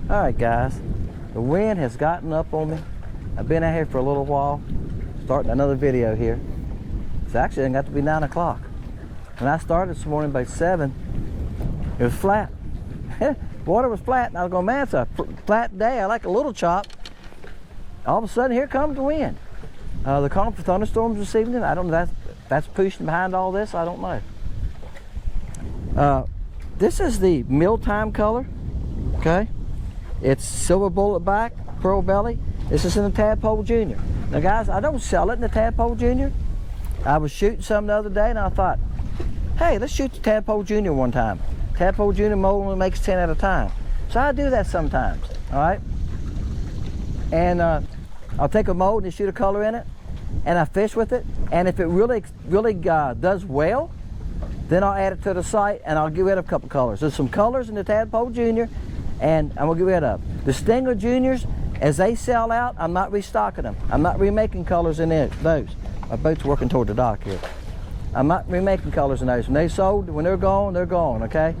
Alright guys, the wind has gotten up on me. I've been out here for a little while, starting another video here. It's actually got to be 9 o'clock. When I started this morning by 7, it was flat. Water was flat, and I was going, man, it's a flat day. I like a little chop. All of a sudden, here comes the wind. The calling for thunderstorms this evening. I don't know if that's pushing behind all this. I don't know. This is the mealtime color. Okay. It's silver bullet back, pearl belly. This is in the Tadpole Jr. Now guys, I don't sell it in the Tadpole Jr. I was shooting some the other day and I thought, hey, let's shoot the Tadpole Jr. one time. Tadpole Jr. mold only makes 10 at a time. So I do that sometimes, all right? And I'll take a mold and shoot a color in it, and I fish with it. And if it really does well, then I'll add it to the site and I'll get rid of a couple colors. There's some colors in the Tadpole Jr. and I'm gonna get rid of. The Stinger Juniors, as they sell out, I'm not restocking them. I'm not remaking colors in those. My boat's working toward the dock here. I'm not remaking colors in those. When they sold, when they're gone, okay?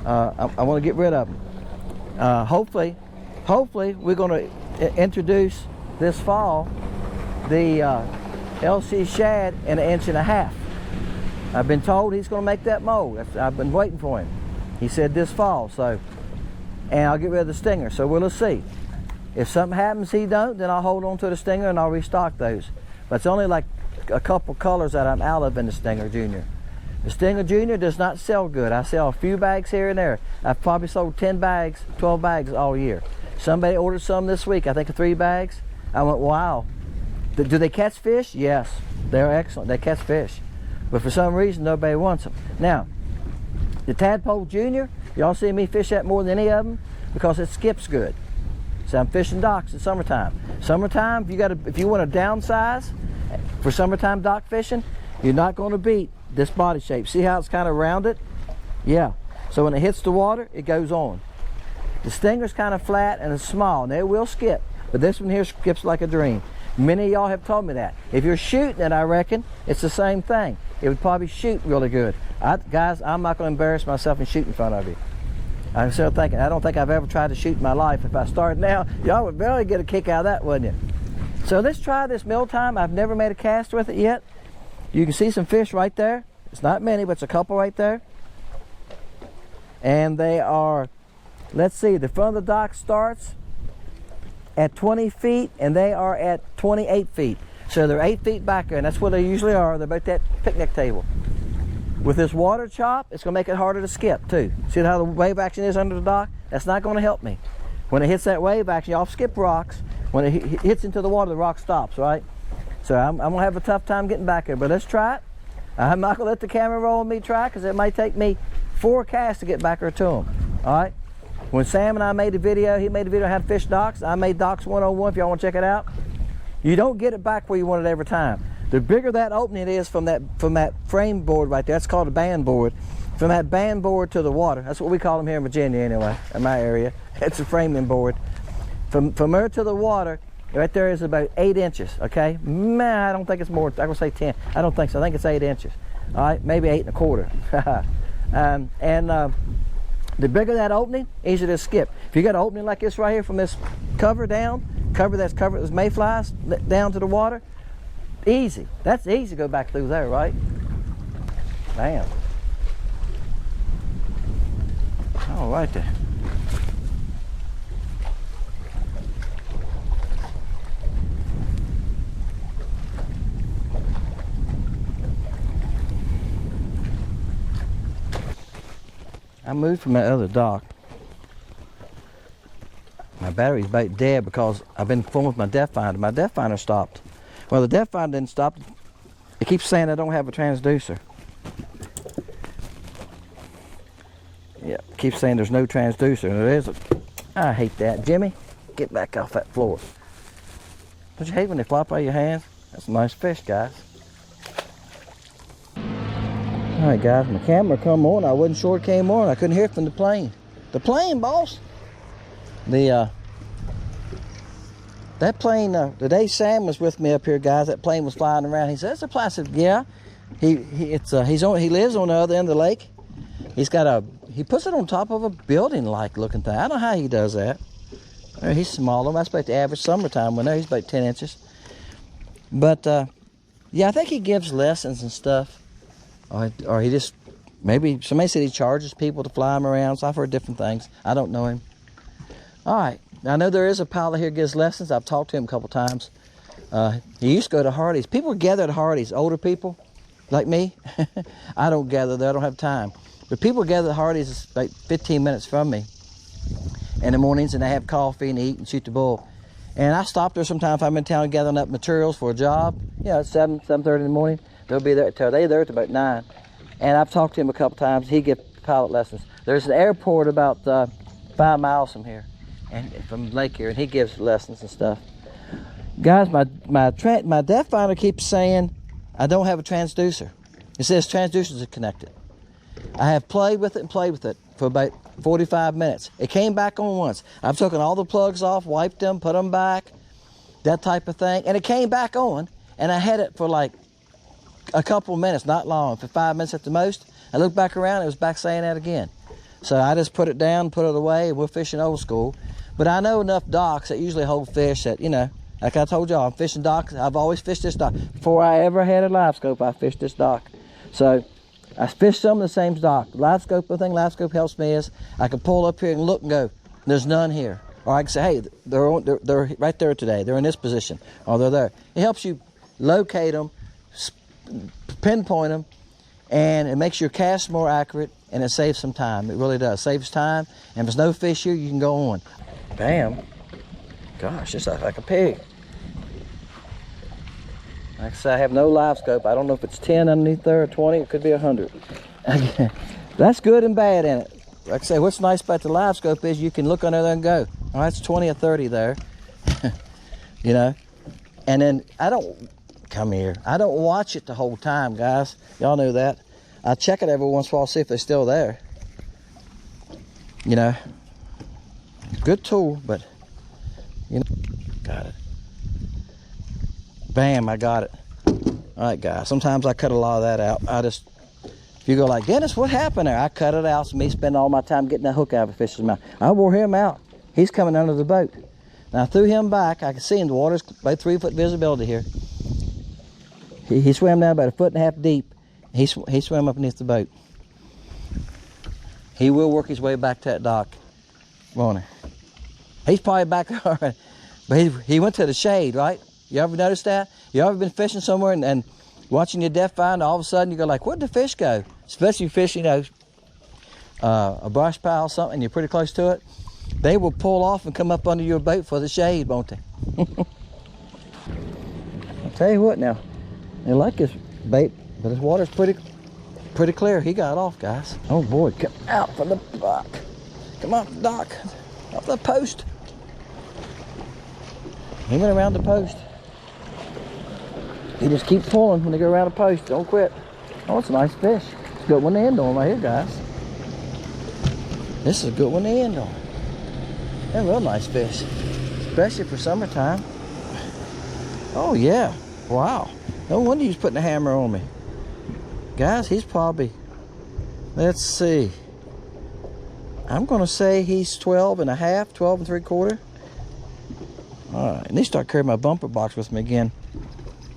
I want to get rid of them. Hopefully we're going to introduce this fall the LC Shad in 1.5 inches. I've been told he's going to make that mold. I've been waiting for him. He said this fall, so, and I'll get rid of the Stinger. So we'll see. If something happens he don't, then I'll hold on to the Stinger and I'll restock those. But it's only like a couple colors that I'm out of in the Stinger Jr. The Stinger Jr. does not sell good. I sell a few bags here and there. I've probably sold 10 bags, 12 bags all year. Somebody ordered some this week, I think of 3 bags. I went, wow. Do they catch fish? Yes, they're excellent. They catch fish. But for some reason, nobody wants them. Now, the Tadpole Jr., y'all see me fish that more than any of them because it skips good. So I'm fishing docks in summertime. Summertime, if you want to downsize for summertime dock fishing, you're not going to beat this body shape. See how it's kind of rounded? Yeah. So when it hits the water, it goes on. The Stinger's kind of flat and it's small, and it will skip. But this one here skips like a dream. Many of y'all have told me that. If you're shooting it, I reckon, it's the same thing. It would probably shoot really good. Guys, I'm not going to embarrass myself and shoot in front of you. I'm still thinking, I don't think I've ever tried to shoot in my life. If I started now, y'all would barely get a kick out of that, wouldn't you? So let's try this mealtime. I've never made a cast with it yet. You can see some fish right there. It's not many, but it's a couple right there. And they are, let's see, the front of the dock starts at 20 feet and they are at 28 feet. So they're 8 feet back there, and that's where they usually are. They're about that picnic table. With this water chop, it's going to make it harder to skip too. See how the wave action is under the dock? That's not going to help me. When it hits that wave action, y'all skip rocks. When it hits into the water, the rock stops, right? So I'm going to have a tough time getting back there, but let's try it. I'm not going to let the camera roll and me try, because it might take me 4 casts to get back there to them, all right? When Sam and I made the video, he made a video on how to fish docks. I made Docks 101 if y'all want to check it out. You don't get it back where you want it every time. The bigger that opening is from that frame board right there, that's called a band board. From that band board to the water, that's what we call them here in Virginia anyway, in my area. It's a framing board. From there to the water, right there is about 8 inches, okay? Man, I don't think it's more, I'm gonna say 10. I don't think so, I think it's 8 inches. All right, maybe 8 1/4. The bigger that opening, easier to skip. If you got an opening like this right here from this cover down, that's covered with mayflies down to the water, easy. That's easy to go back through there, right? Bam. Oh, right there. I moved from that other dock. My battery's about dead because I've been fooling with my depth finder. My depth finder stopped. Well, the depth finder didn't stop. It keeps saying I don't have a transducer. Yeah, it keeps saying there's no transducer. And there is a, I hate that. Jimmy, get back off that floor. Don't you hate when they flop out of your hands? That's a nice fish, guys. Alright guys, my camera come on. I wasn't sure it came on. I couldn't hear it from the plane. The plane, boss! The That plane, the day Sam was with me up here, guys, that plane was flying around. He said, "It's a plane." I said, "Yeah." He lives on the other end of the lake. He puts it on top of a building-like looking thing. I don't know how he does that. He's smaller. That's about the average summertime window. He's about 10 inches. But yeah, I think he gives lessons and stuff, or he just, maybe somebody said he charges people to fly him around. So I've heard different things. I don't know him. All right. I know there is a pilot here who gives lessons. I've talked to him a couple times. He used to go to Hardee's. People gather at Hardee's, older people like me. I don't gather there, I don't have time. But people gather at Hardee's, it's like 15 minutes from me in the mornings, and they have coffee and eat and shoot the bull. And I stop there sometimes if I'm in town gathering up materials for a job. It's 7:30 in the morning. They'll be there till they're there till about 9. And I've talked to him a couple times. He gives pilot lessons. There's an airport about 5 miles from here, and from Lake here, and he gives lessons and stuff. Guys, my depth finder keeps saying I don't have a transducer. It says transducers are connected. I have played with it for about 45 minutes. It came back on once. I've taken all the plugs off, wiped them, put them back, that type of thing, and it came back on, and I had it for like a couple of minutes, not long, for 5 minutes at the most. I looked back around, it was back saying that again. So I just put it down, put it away, and we're fishing old school. But I know enough docks that usually hold fish that, like I told y'all, I'm fishing docks. I've always fished this dock. Before I ever had a live scope, I fished this dock. So I fished some of the same dock. Live scope, the thing live scope helps me is I can pull up here and look and go, there's none here. Or I can say, hey, they're right there today. They're in this position, or they're there. It helps you locate them, pinpoint them, and it makes your cast more accurate, and it saves some time. It really does. Saves time, and if there's no fish here, you can go on. Bam. Gosh, just like a pig. Like I say, I have no live scope. I don't know if it's 10 underneath there or 20. It could be 100. That's good and bad in it. Like I say, what's nice about the live scope is you can look under there and go, oh, that's 20 or 30 there. And then I don't watch it the whole time, guys. Y'all know that. I check it every once in a while, see if they're still there. Good tool, but got it. Bam, I got it. All right, guys, sometimes I cut a lot of that out. If you go like, Dennis, what happened there? I cut it out. So me spending all my time getting that hook out of a fish's mouth. I wore him out. He's coming under the boat. Now I threw him back. I can see him. The water's about 3 foot visibility here. He swam down about 1.5 foot deep. He swam up beneath the boat. He will work his way back to that dock, won't he? He's probably back there already. But he went to the shade, right? You ever noticed that? You ever been fishing somewhere and watching your depth finder, all of a sudden you go like, where'd the fish go? Especially fish, a brush pile or something, and you're pretty close to it. They will pull off and come up under your boat for the shade, won't they? I'll tell you what now, they like this bait, but this water's pretty clear. He got off, guys. Oh boy, come out from the dock. Come off the dock, off the post. He went around the post. You just keep pulling when they go around a post. Don't quit. Oh, it's a nice fish. It's a good one to end on right here, guys. This is a good one to end on. They're a real nice fish, especially for summertime. Oh yeah, wow. No wonder he's putting a hammer on me. Guys, he's probably, let's see. I'm gonna say he's 12 and a half, 12 and 3/4. All right, I need to start carrying my bumper box with me again.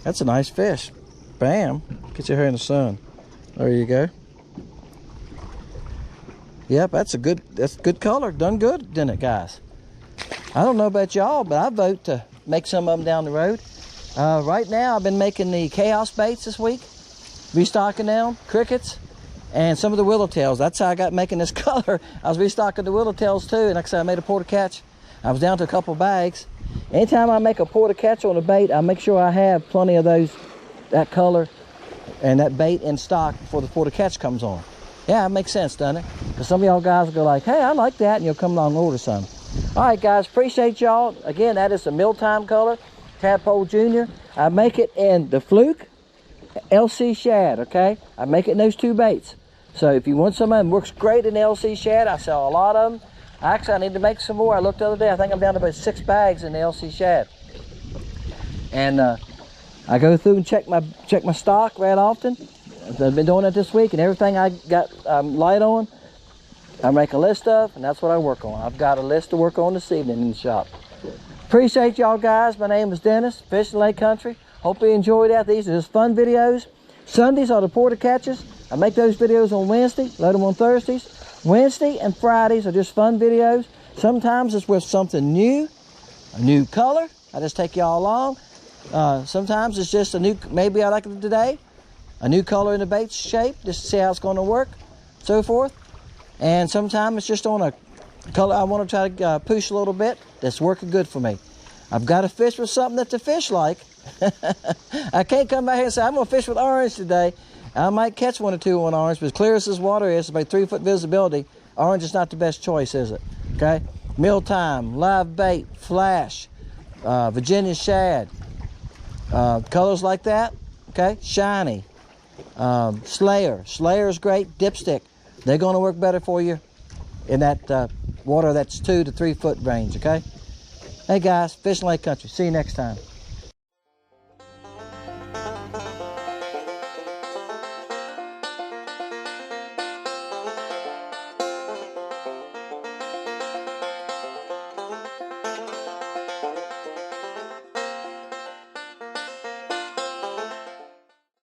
That's a nice fish. Bam. Get your hair in the sun. There you go. Yep, that's good color. Done good, didn't it, guys? I don't know about y'all, but I vote to make some of them down the road. Right now, I've been making the chaos baits this week. Restocking them, crickets, and some of the willowtails. That's how I got making this color. I was restocking the willowtails too, and like I said, I made a porta catch. I was down to a couple bags. Anytime I make a porta catch on a bait, I make sure I have plenty of that color and that bait in stock before the porta catch comes on. Yeah, it makes sense, doesn't it? Because some of y'all guys will go like, hey, I like that, and you'll come along and order some. All right, guys, appreciate y'all. Again, that is a mealtime color, Tadpole Jr. I make it in the Fluke, LC Shad, okay? I make it in those two baits. So if you want some of them, works great in LC Shad. I sell a lot of them. Actually, I need to make some more. I looked the other day, I think I'm down to about 6 bags in the LC Shad. And I go through and check my stock right often. I've been doing it this week, and everything I got light on, I make a list of, and that's what I work on. I've got a list to work on this evening in the shop. Appreciate y'all guys. My name is Dennis, Fishing Lake Country. Hope you enjoyed that. These are just fun videos. Sundays are the porter catches. I make those videos on Wednesday, load them on Thursdays. Wednesday and Fridays are just fun videos. Sometimes it's with something new, a new color. I just take y'all along. Sometimes it's just a new, maybe I like it today, a new color in the bait shape, just to see how it's going to work, so forth. And sometimes it's just on a color I want to try to push a little bit that's working good for me. I've got to fish with something that the fish like. I can't come back here and say, I'm going to fish with orange today. I might catch one or two on orange, but as clear as this water is, about 3 foot visibility, orange is not the best choice, is it? Okay? Mealtime, live bait, flash, Virginia shad, colors like that, okay? Shiny, Slayer. Slayer is great, dipstick. They're going to work better for you in that water that's 2 to 3 foot range, okay? Hey guys, Fishing Lake Country. See you next time.